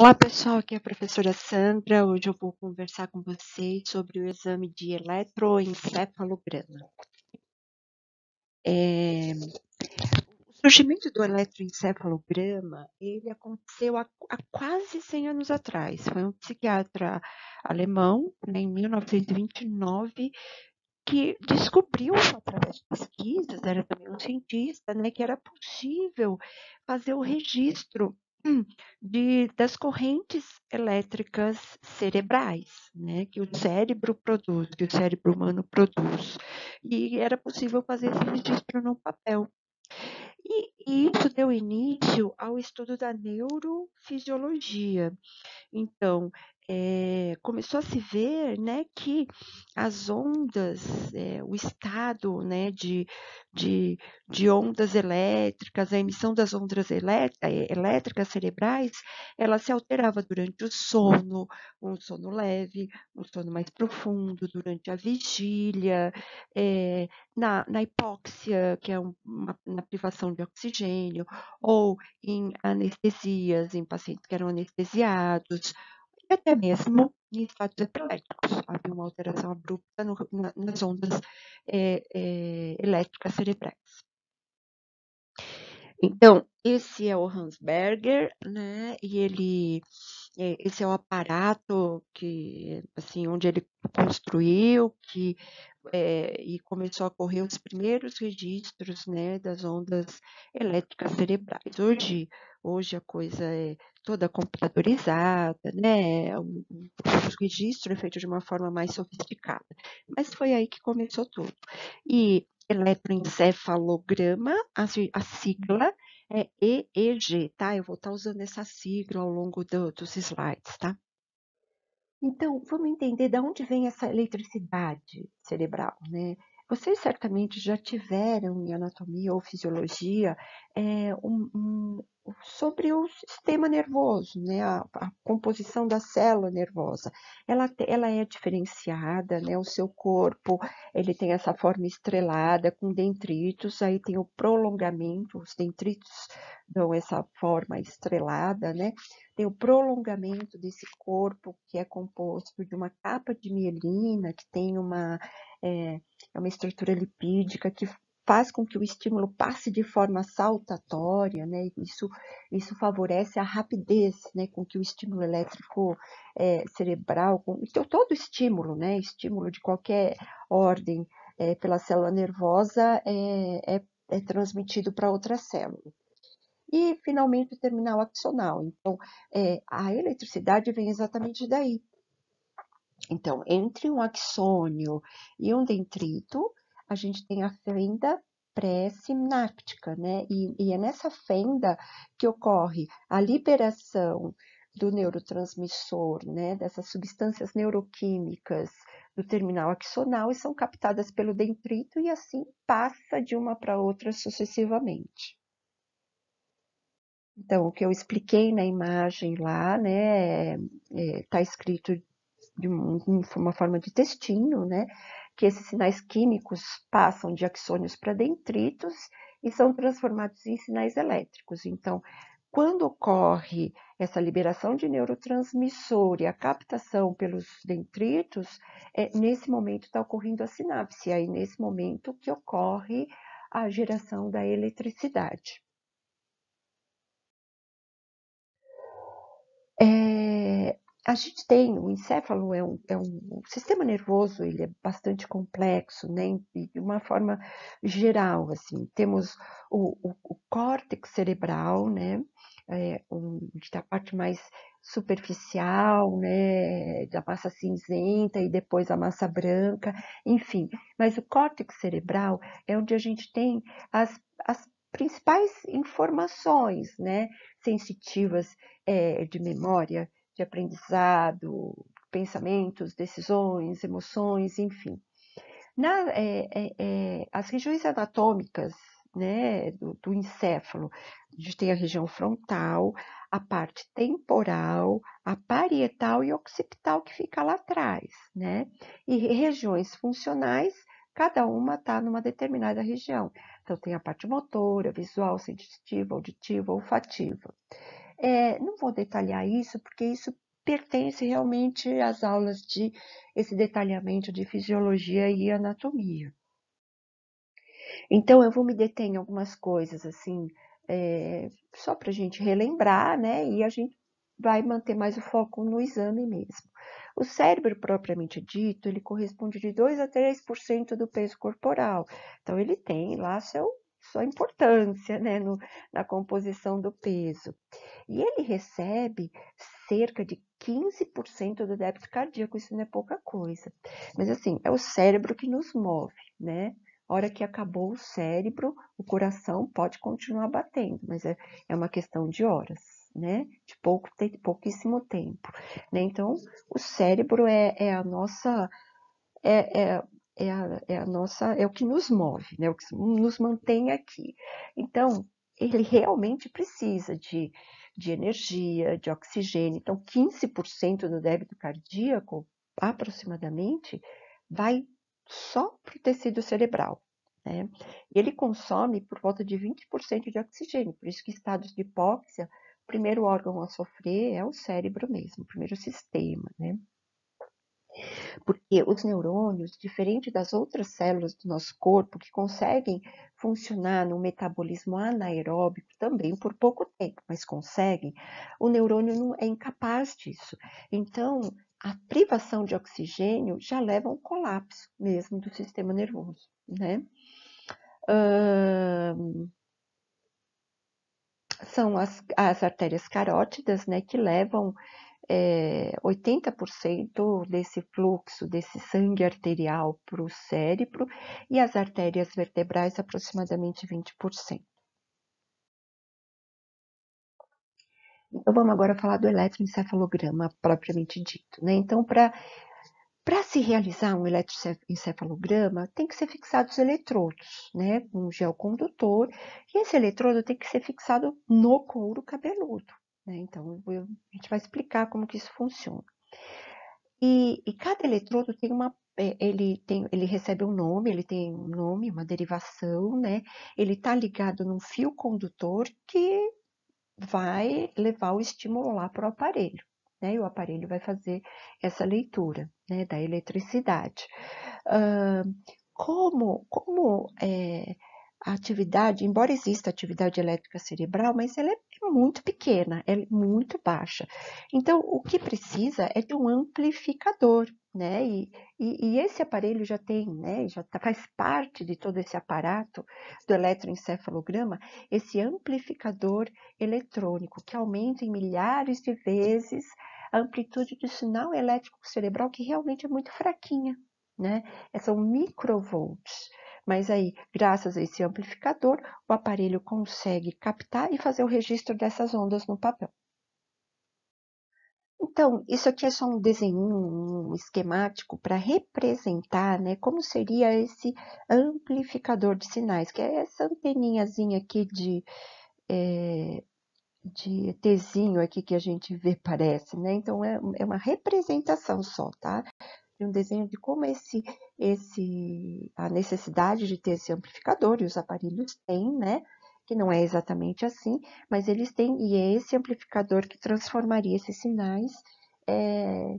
Olá pessoal, aqui é a professora Sandra. Hoje eu vou conversar com vocês sobre o exame de eletroencefalograma. O surgimento do eletroencefalograma, ele aconteceu há quase 100 anos atrás. Foi um psiquiatra alemão, né, em 1929, que descobriu, através de pesquisas, era também um cientista, né, que era possível fazer o registro das correntes elétricas cerebrais, né, que o cérebro produz, que o cérebro humano produz. E era possível fazer esse registro no papel. E isso deu início ao estudo da neurofisiologia. Então, começou a se ver, né, que as ondas, o estado, né, de ondas elétricas, a emissão das ondas elétricas cerebrais, ela se alterava durante o sono, um sono leve, um sono mais profundo, durante a vigília, na hipóxia, que é na privação de oxigênio, ou em anestesias, em pacientes que eram anestesiados, e até mesmo em estados epiléticos. Havia uma alteração abrupta nas ondas elétricas cerebrais. Então, esse é o Hans Berger, né? E esse é o aparato que, assim, onde ele construiu, e começou a correr os primeiros registros, né, das ondas elétricas cerebrais. Hoje a coisa é toda computadorizada, né, o registro é feito de uma forma mais sofisticada. Mas foi aí que começou tudo. E eletroencefalograma, a sigla é EEG, tá? Eu vou estar usando essa sigla ao longo dos slides, tá? Então, vamos entender de onde vem essa eletricidade cerebral, né? Vocês certamente já tiveram em anatomia ou fisiologia sobre o sistema nervoso, né? A composição da célula nervosa. Ela é diferenciada, né? O seu corpo, ele tem essa forma estrelada com dendritos, aí tem o prolongamento, os dendritos dão essa forma estrelada, né? Tem o prolongamento desse corpo, que é composto de uma capa de mielina, que tem é uma estrutura lipídica que faz com que o estímulo passe de forma saltatória, né? Isso favorece a rapidez, né? Com que o estímulo elétrico cerebral, então todo estímulo, né? Estímulo de qualquer ordem pela célula nervosa é transmitido para outra célula. E, finalmente, o terminal axonal. Então, a eletricidade vem exatamente daí. Então, entre um axônio e um dendrito, a gente tem a fenda pré-sináptica, né? E é nessa fenda que ocorre a liberação do neurotransmissor, né? Dessas substâncias neuroquímicas do terminal axonal e são captadas pelo dendrito e assim passa de uma para outra sucessivamente. Então, o que eu expliquei na imagem lá, né, está escrito de uma forma de textinho, né, que esses sinais químicos passam de axônios para dendritos e são transformados em sinais elétricos. Então, quando ocorre essa liberação de neurotransmissor e a captação pelos dendritos, nesse momento está ocorrendo a sinapse, aí nesse momento que ocorre a geração da eletricidade. A gente tem, o encéfalo o sistema nervoso, ele é bastante complexo, né, de uma forma geral, assim, temos o córtex cerebral, né, da parte mais superficial, né, da massa cinzenta e depois a massa branca, enfim, mas o córtex cerebral é onde a gente tem as principais informações, né, sensitivas de memória, de aprendizado, pensamentos, decisões, emoções, enfim. As regiões anatômicas, né, do encéfalo, a gente tem a região frontal, a parte temporal, a parietal e occipital que fica lá atrás, né? E regiões funcionais, cada uma está numa determinada região. Então, tem a parte motora, visual, sensitiva, auditiva, olfativa. Não vou detalhar isso, porque isso pertence realmente às aulas de esse detalhamento de fisiologia e anatomia. Então, eu vou me deter em algumas coisas, assim, só para a gente relembrar, né? E a gente vai manter mais o foco no exame mesmo. O cérebro, propriamente dito, ele corresponde de 2 a 3% do peso corporal. Então, ele tem lá sua importância, né, na composição do peso. E ele recebe cerca de 15% do débito cardíaco, isso não é pouca coisa. Mas assim, é o cérebro que nos move, né? A hora que acabou o cérebro, o coração pode continuar batendo, mas é uma questão de horas, né? De pouquíssimo tempo. Né? Então, o cérebro é a nossa. É, é, a nossa, é o que nos move, né? O que nos mantém aqui. Então, ele realmente precisa de energia, de oxigênio. Então, 15% do débito cardíaco, aproximadamente, vai só para o tecido cerebral. Né? E ele consome por volta de 20% de oxigênio, por isso que em estados de hipóxia, o primeiro órgão a sofrer é o cérebro mesmo, o primeiro sistema, né? Porque os neurônios, diferente das outras células do nosso corpo, que conseguem funcionar no metabolismo anaeróbico também por pouco tempo, mas conseguem, o neurônio não é incapaz disso. Então, a privação de oxigênio já leva a um colapso mesmo do sistema nervoso, né? São as artérias carótidas, né, que levam 80% desse fluxo, desse sangue arterial para o cérebro, e as artérias vertebrais aproximadamente 20%. Então, vamos agora falar do eletroencefalograma propriamente dito. Né? Então, para se realizar um eletroencefalograma, tem que ser fixados eletrodos, né? Um gel condutor, e esse eletrodo tem que ser fixado no couro cabeludo. Né? Então, a gente vai explicar como que isso funciona. E cada eletrodo tem ele recebe um nome, ele tem um nome, uma derivação, né? Ele está ligado num fio condutor que vai levar o estímulo lá para o aparelho, né? E o aparelho vai fazer essa leitura, né, da eletricidade. Como a atividade, embora exista atividade elétrica cerebral, mas ela é muito pequena, é muito baixa. Então, o que precisa é de um amplificador, né? E esse aparelho já tem, né? Faz parte de todo esse aparato do eletroencefalograma, esse amplificador eletrônico que aumenta em milhares de vezes a amplitude do sinal elétrico cerebral, que realmente é muito fraquinha, né? São microvolts. Mas aí, graças a esse amplificador, o aparelho consegue captar e fazer o registro dessas ondas no papel. Então, isso aqui é só um desenho, um esquemático para representar, né, como seria esse amplificador de sinais, que é essa anteninhazinha aqui de ETzinho aqui que a gente vê, parece, né? Então, é uma representação só, tá? De um desenho de como a necessidade de ter esse amplificador, e os aparelhos têm, né? Que não é exatamente assim, mas eles têm, e é esse amplificador que transformaria esses sinais é,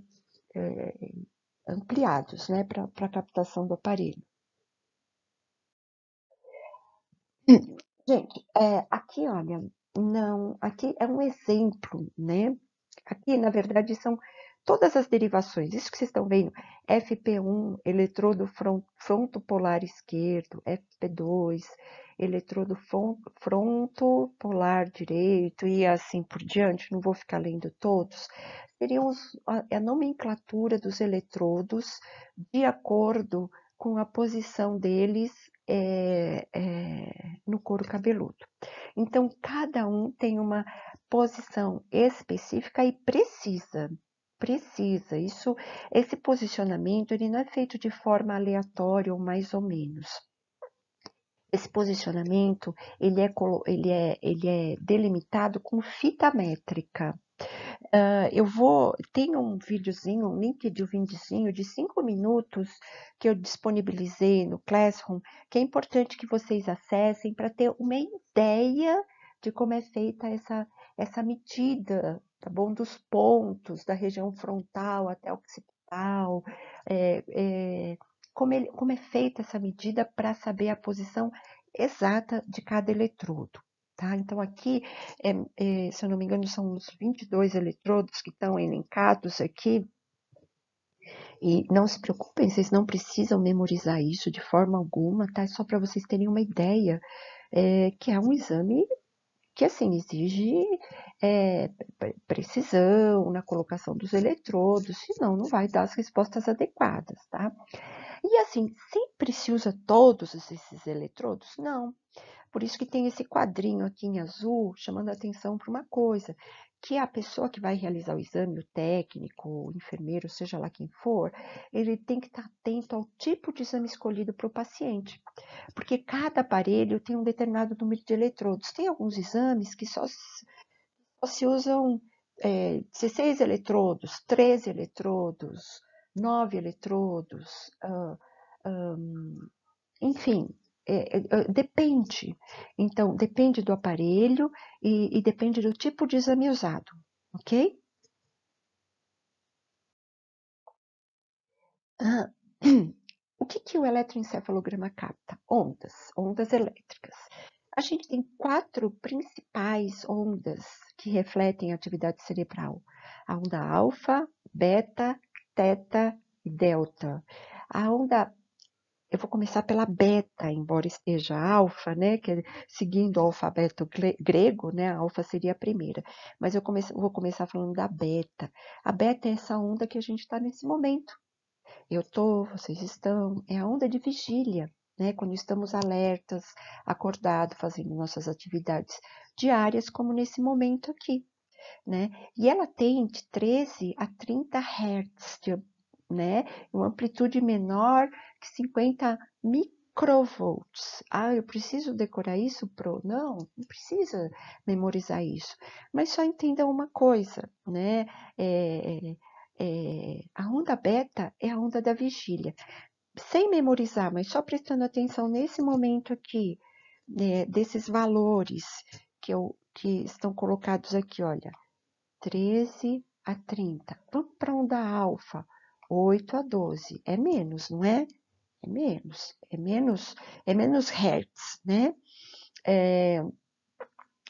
é, ampliados, né? Para a captação do aparelho. Gente, aqui, olha, não, aqui é um exemplo, né? Aqui, na verdade, são todas as derivações. Isso que vocês estão vendo, FP1, eletrodo frontopolar esquerdo, FP2, eletrodo frontopolar direito e assim por diante, não vou ficar lendo todos, seriam a nomenclatura dos eletrodos de acordo com a posição deles no couro cabeludo. Então, cada um tem uma posição específica e precisa. Precisa. Esse posicionamento ele não é feito de forma aleatória ou mais ou menos. Esse posicionamento ele é delimitado com fita métrica. Tem um videozinho, um link de um videozinho de 5 minutos que eu disponibilizei no Classroom, que é importante que vocês acessem para ter uma ideia de como é feita essa medida, tá bom, dos pontos da região frontal até occipital, é, é, como é feita essa medida para saber a posição exata de cada eletrodo. Tá? Então, aqui, se eu não me engano, são os 22 eletrodos que estão elencados aqui. E não se preocupem, vocês não precisam memorizar isso de forma alguma, tá? É só para vocês terem uma ideia, que é um exame que, assim, exige precisão na colocação dos eletrodos, senão não vai dar as respostas adequadas, tá? E, assim, sempre se usa todos esses eletrodos? Não. Por isso que tem esse quadrinho aqui em azul, chamando a atenção para uma coisa, que a pessoa que vai realizar o exame, o técnico, o enfermeiro, seja lá quem for, ele tem que estar atento ao tipo de exame escolhido para o paciente, porque cada aparelho tem um determinado número de eletrodos. Tem alguns exames que só se usam 16 eletrodos, 13 eletrodos, 9 eletrodos, enfim, depende. Então, depende do aparelho e depende do tipo de exame usado, ok? Ah, o que o eletroencefalograma capta? Ondas elétricas. A gente tem 4 principais ondas que refletem a atividade cerebral: a onda alfa, beta, teta e delta. A onda Eu vou começar pela beta, embora esteja alfa, né? Que seguindo o alfabeto grego, né? A alfa seria a primeira. Mas vou começar falando da beta. A beta é essa onda que a gente está nesse momento. Eu tô, vocês estão. É a onda de vigília, né? Quando estamos alertas, acordados, fazendo nossas atividades diárias, como nesse momento aqui, né? E ela tem de 13 a 30 Hz, né? Uma amplitude menor que 50 microvolts. Ah, eu preciso decorar isso, Pro? Não precisa memorizar isso. Mas só entenda uma coisa, né? A onda beta é a onda da vigília. Sem memorizar, mas só prestando atenção nesse momento aqui, né, desses valores que estão colocados aqui, olha. 13 a 30. Vamos para onda alfa, 8 a 12. É menos, não é? É menos hertz, né?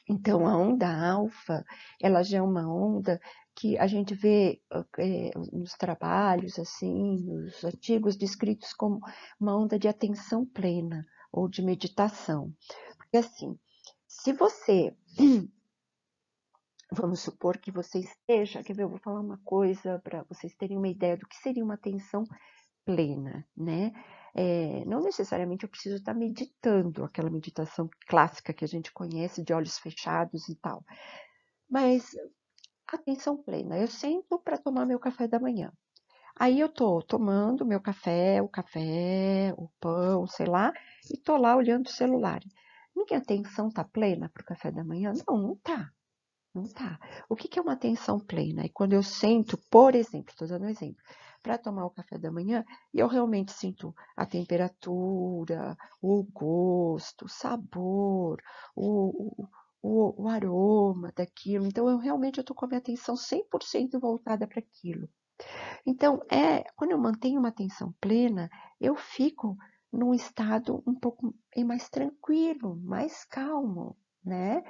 Então, a onda alfa, ela já é uma onda que a gente vê nos trabalhos, assim, nos artigos descritos como uma onda de atenção plena ou de meditação. Porque, assim, se você vamos supor que você esteja, quer ver, eu vou falar uma coisa para vocês terem uma ideia do que seria uma atenção plena, né? Não necessariamente eu preciso estar meditando, aquela meditação clássica que a gente conhece, de olhos fechados e tal. Mas atenção plena, eu sento para tomar meu café da manhã. Aí eu tô tomando meu café, o pão, sei lá, e tô lá olhando o celular. Minha atenção tá plena para o café da manhã? Não, não tá. Não tá. O que é uma atenção plena? É quando eu sento, por exemplo, estou dando um exemplo, para tomar o café da manhã e eu realmente sinto a temperatura, o gosto, o sabor, o, o aroma daquilo. Então, eu realmente estou com a minha atenção 100% voltada para aquilo. Então, quando eu mantenho uma atenção plena, eu fico num estado um pouco mais tranquilo, mais calmo, né?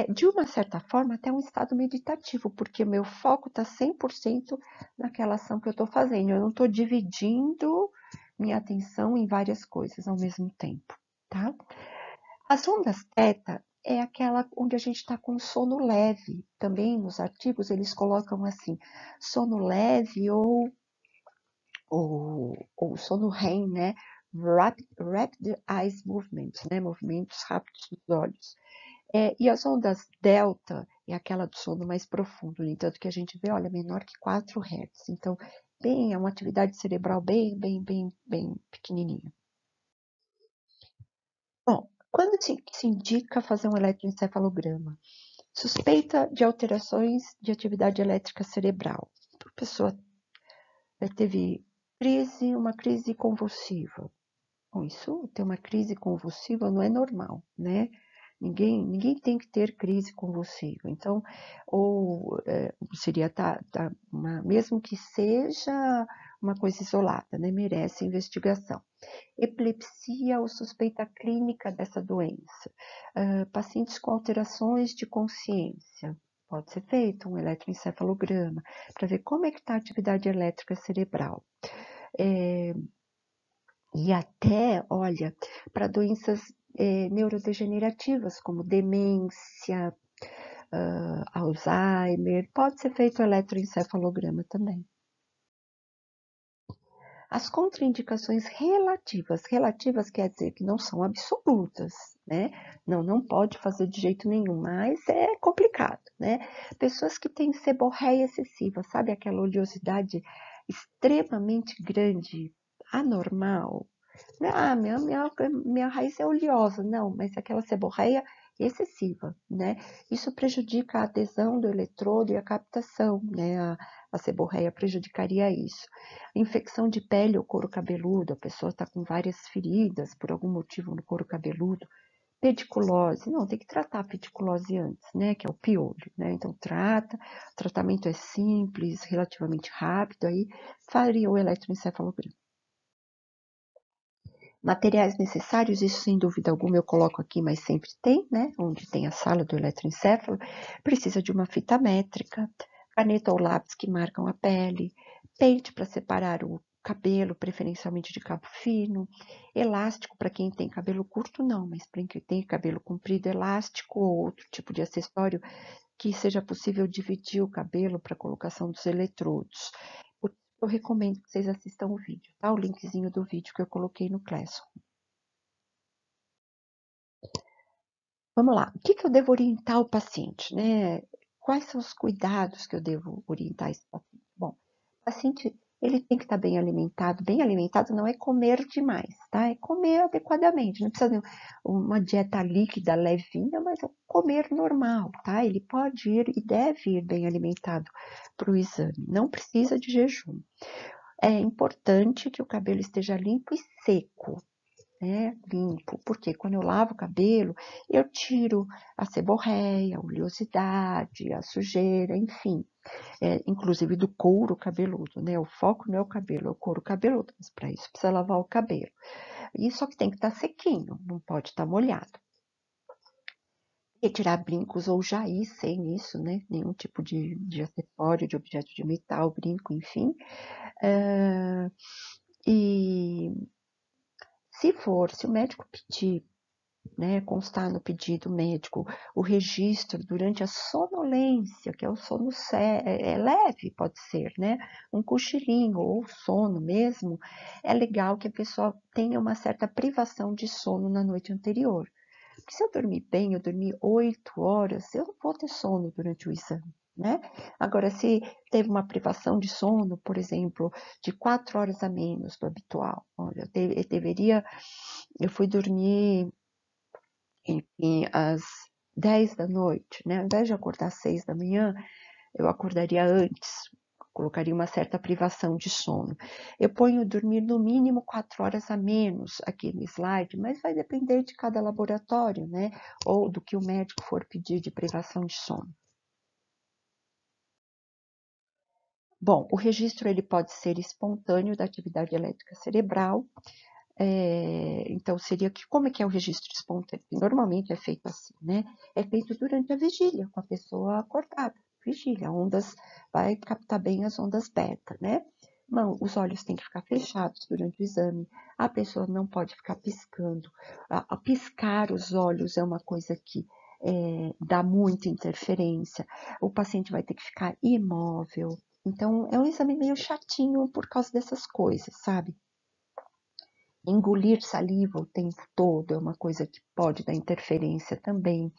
De uma certa forma, até um estado meditativo, porque o meu foco está 100% naquela ação que eu estou fazendo. Eu não estou dividindo minha atenção em várias coisas ao mesmo tempo, tá? As ondas teta é aquela onde a gente está com sono leve. Também nos artigos eles colocam assim, sono leve ou sono REM, né? Rapid Eyes Movement, né? Movimentos rápidos dos olhos. E as ondas delta é aquela do sono mais profundo, no entanto que a gente vê, olha, menor que 4 Hz. Então, é uma atividade cerebral bem pequenininha. Bom, quando se indica fazer um eletroencefalograma? Suspeita de alterações de atividade elétrica cerebral. A pessoa teve uma crise convulsiva. Bom, isso, ter uma crise convulsiva não é normal, né? Ninguém tem que ter crise convulsiva. Então, ou seria mesmo que seja uma coisa isolada, né? Merece investigação. Epilepsia ou suspeita clínica dessa doença. Pacientes com alterações de consciência. Pode ser feito um eletroencefalograma para ver como é que está a atividade elétrica cerebral. E até, olha, para doenças neurodegenerativas, como demência, Alzheimer, pode ser feito o eletroencefalograma também. As contraindicações relativas quer dizer que não são absolutas, né? Não pode fazer de jeito nenhum, mas é complicado, né? Pessoas que têm seborréia excessiva, sabe aquela oleosidade extremamente grande, anormal. Ah, minha raiz é oleosa, não, mas aquela seborréia excessiva, né? Isso prejudica a adesão do eletrodo e a captação, né? A seborréia prejudicaria isso. Infecção de pele ou couro cabeludo, a pessoa está com várias feridas por algum motivo no couro cabeludo. Pediculose, não, tem que tratar a pediculose antes, né, que é o piolho, né, então o tratamento é simples, relativamente rápido, aí faria o eletroencefalograma. Materiais necessários, isso sem dúvida alguma eu coloco aqui, mas sempre tem, né, onde tem a sala do eletroencefalo, precisa de uma fita métrica, caneta ou lápis que marcam a pele, pente para separar o cabelo, preferencialmente de cabo fino, elástico para quem tem cabelo curto, não, mas para quem tem cabelo comprido, elástico ou outro tipo de acessório que seja possível dividir o cabelo para colocação dos eletrodos. Eu recomendo que vocês assistam o vídeo, tá? O linkzinho do vídeo que eu coloquei no Classroom. Vamos lá, o que eu devo orientar o paciente, né? Quais são os cuidados que eu devo orientar esse paciente? Bom, o paciente, ele tem que estar bem alimentado não é comer demais, tá? É comer adequadamente, não precisa de uma dieta líquida, levinha, mas é comer normal, tá? Ele pode ir e deve ir bem alimentado para o exame, não precisa de jejum. É importante que o cabelo esteja limpo e seco, né? Limpo, porque quando eu lavo o cabelo, eu tiro a seborréia, a oleosidade, a sujeira, enfim, inclusive do couro cabeludo, né? O foco não é o cabelo, é o couro cabeludo, mas para isso precisa lavar o cabelo. E só que tem que estar sequinho, não pode estar molhado. Retirar brincos ou jair sem isso, né? Nenhum tipo de acessório, de objeto de metal, brinco, enfim. E se o médico pedir, né, constar no pedido médico o registro durante a sonolência, que é o sono leve, pode ser, né, um cochilinho ou sono mesmo, é legal que a pessoa tenha uma certa privação de sono na noite anterior. Porque se eu dormir bem, eu dormir 8 horas, eu não vou ter sono durante o exame, né? Agora, se teve uma privação de sono, por exemplo, de 4 horas a menos do habitual, olha, eu fui dormir às 10 da noite, né? Ao invés de acordar às 6 da manhã, eu acordaria antes, colocaria uma certa privação de sono. Eu ponho dormir no mínimo 4 horas a menos aqui no slide, mas vai depender de cada laboratório, né? Ou do que o médico for pedir de privação de sono. Bom, o registro ele pode ser espontâneo da atividade elétrica cerebral. Então, seria que, como é que é o registro espontâneo? Normalmente é feito assim, né? É feito durante a vigília, com a pessoa acordada. Vigília, vai captar bem as ondas beta, né? Não, os olhos têm que ficar fechados durante o exame, a pessoa não pode ficar piscando. Piscar os olhos é uma coisa que dá muita interferência, o paciente vai ter que ficar imóvel. Então, é um exame meio chatinho por causa dessas coisas, sabe? Engolir saliva o tempo todo é uma coisa que pode dar interferência também.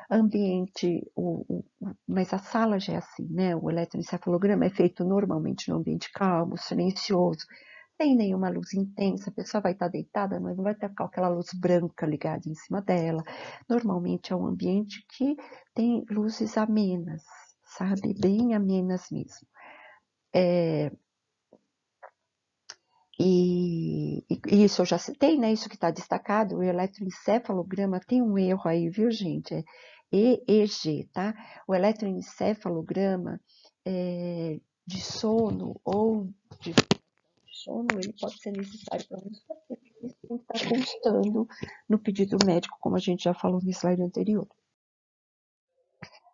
Ambiente, mas a sala já é assim, né? O eletroencefalograma é feito normalmente no ambiente calmo, silencioso, sem nenhuma luz intensa, a pessoa vai estar deitada, mas não vai ter aquela luz branca ligada em cima dela. Normalmente é um ambiente que tem luzes amenas, sabe? Bem amenas mesmo. E isso eu já citei, né? Isso que está destacado, o eletroencefalograma tem um erro aí, viu, gente? É EEG, tá? O eletroencefalograma de sono ou de sono, ele pode ser necessário para alguns pacientes. Isso tem que estar constando no pedido médico, como a gente já falou no slide anterior.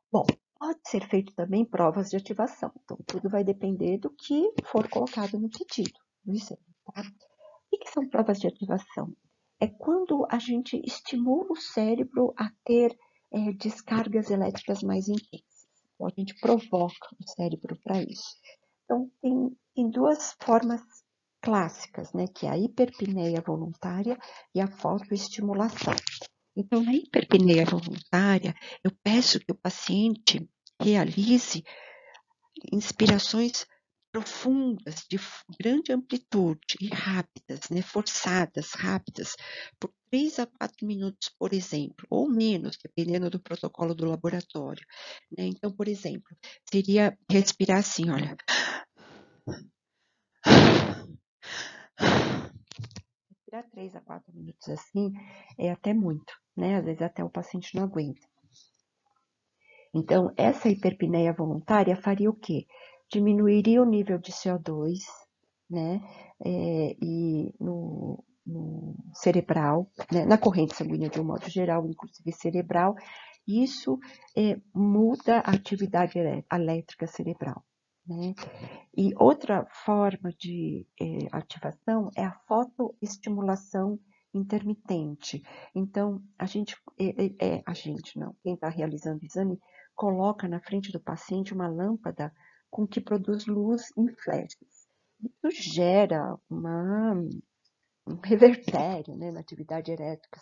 Bom, pode ser feito também provas de ativação. Então, tudo vai depender do que for colocado no pedido, no exame, tá? O que são provas de ativação? É quando a gente estimula o cérebro a ter descargas elétricas mais intensas. Então, a gente provoca o cérebro para isso. Então, tem duas formas clássicas, né? Que é a hiperpneia voluntária e a fotoestimulação. Então, na hiperpneia voluntária, eu peço que o paciente realize inspirações profundas, de grande amplitude e rápidas, né, forçadas, rápidas, por 3 a 4 minutos, por exemplo, ou menos, dependendo do protocolo do laboratório. Né? Então, por exemplo, seria respirar assim, olha. Respirar 3 a 4 minutos assim é até muito, né? Às vezes até o paciente não aguenta. Então, essa hiperpneia voluntária faria o quê? Diminuiria o nível de CO2, né? E no cerebral, né? Na corrente sanguínea de um modo geral, inclusive cerebral, isso muda a atividade elétrica cerebral. Né? E outra forma de ativação é a fotoestimulação intermitente. Então, a gente não, quem está realizando o exame, coloca na frente do paciente uma lâmpada com que produz luz em flashes. Isso gera um revertério, né, na atividade elétrica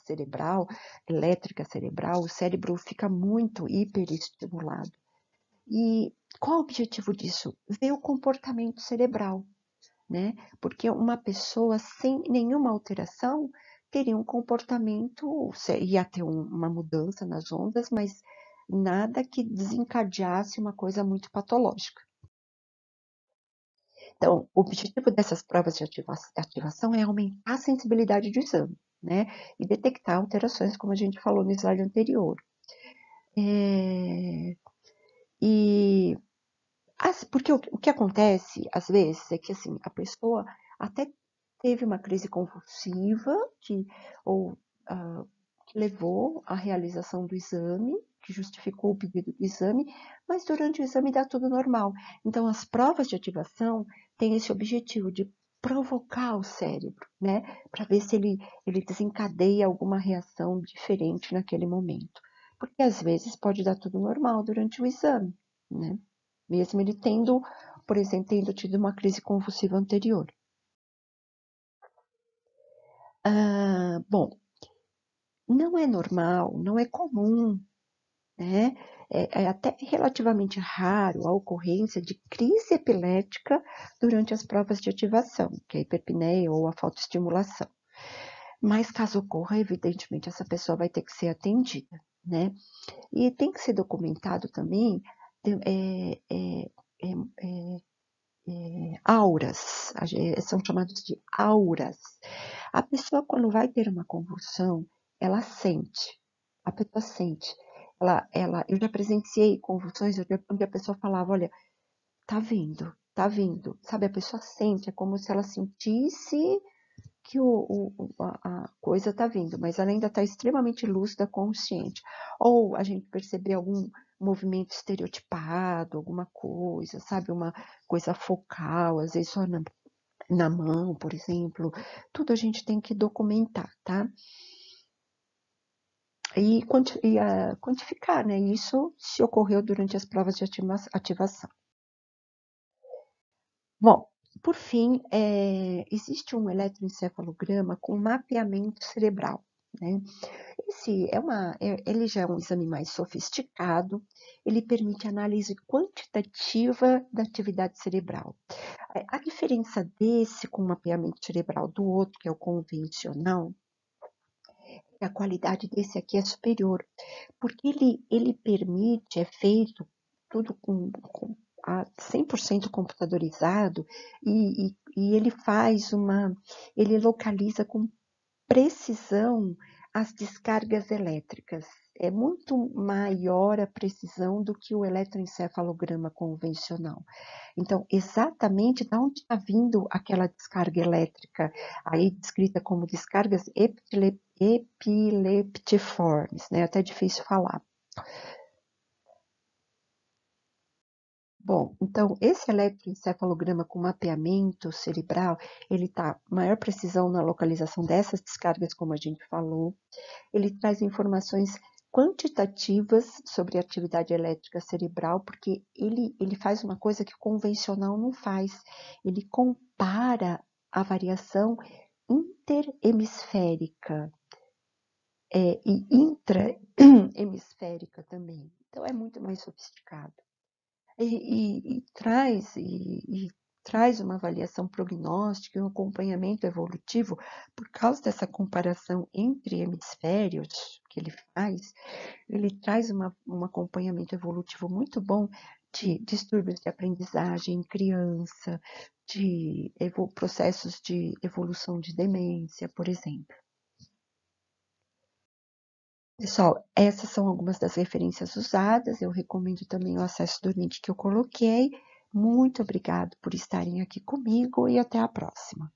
cerebral, o cérebro fica muito hiperestimulado. E qual o objetivo disso? Ver o comportamento cerebral, né? Porque uma pessoa sem nenhuma alteração teria um comportamento, ia ter uma mudança nas ondas, mas nada que desencadeasse uma coisa muito patológica. Então, o objetivo dessas provas de ativação é aumentar a sensibilidade do exame, né? E detectar alterações, como a gente falou no slide anterior. E porque o que acontece, às vezes, é que assim, a pessoa até teve uma crise convulsiva ou que levou à realização do exame, que justificou o pedido do exame, mas durante o exame dá tudo normal. Então, as provas de ativação têm esse objetivo de provocar o cérebro, né? Para ver se ele desencadeia alguma reação diferente naquele momento. Porque às vezes pode dar tudo normal durante o exame, né? Mesmo ele tendo, por exemplo, tendo tido uma crise convulsiva anterior. Bom, não é normal, não é comum, né? É até relativamente raro a ocorrência de crise epilética durante as provas de ativação, que é a hiperpneia ou a fotoestimulação. Mas caso ocorra, evidentemente, essa pessoa vai ter que ser atendida, né? E tem que ser documentado também auras, são chamados de auras. A pessoa, quando vai ter uma convulsão, ela sente, a pessoa sente. Eu já presenciei convulsões onde a pessoa falava, olha, tá vindo, tá vindo. Sabe, a pessoa sente, é como se ela sentisse que a coisa está vindo, mas ela ainda está extremamente lúcida, consciente. Ou a gente perceber algum movimento estereotipado, alguma coisa, sabe? Uma coisa focal, às vezes só na mão, por exemplo. Tudo a gente tem que documentar, tá? E quantificar, né? Isso se ocorreu durante as provas de ativação. Bom, por fim, existe um eletroencefalograma com mapeamento cerebral, né? Ele já é um exame mais sofisticado, ele permite análise quantitativa da atividade cerebral. A diferença desse com o mapeamento cerebral do outro, que é o convencional, a qualidade desse aqui é superior, porque ele permite, é feito tudo 100% computadorizado e ele localiza com precisão as descargas elétricas. É muito maior a precisão do que o eletroencefalograma convencional. Então, exatamente de onde está vindo aquela descarga elétrica, aí descrita como descargas epileptiformes, né? Até difícil falar. Bom, então esse eletroencefalograma com mapeamento cerebral, ele tá maior precisão na localização dessas descargas, como a gente falou. Ele traz informações quantitativas sobre a atividade elétrica cerebral, porque ele faz uma coisa que o convencional não faz. Ele compara a variação interhemisférica e intrahemisférica também. Então é muito mais sofisticado. E traz uma avaliação prognóstica e um acompanhamento evolutivo por causa dessa comparação entre hemisférios que ele faz. Ele traz um acompanhamento evolutivo muito bom de distúrbios de aprendizagem em criança, de processos de evolução de demência, por exemplo. Pessoal, essas são algumas das referências usadas. Eu recomendo também o acesso do link que eu coloquei. Muito obrigado por estarem aqui comigo e até a próxima.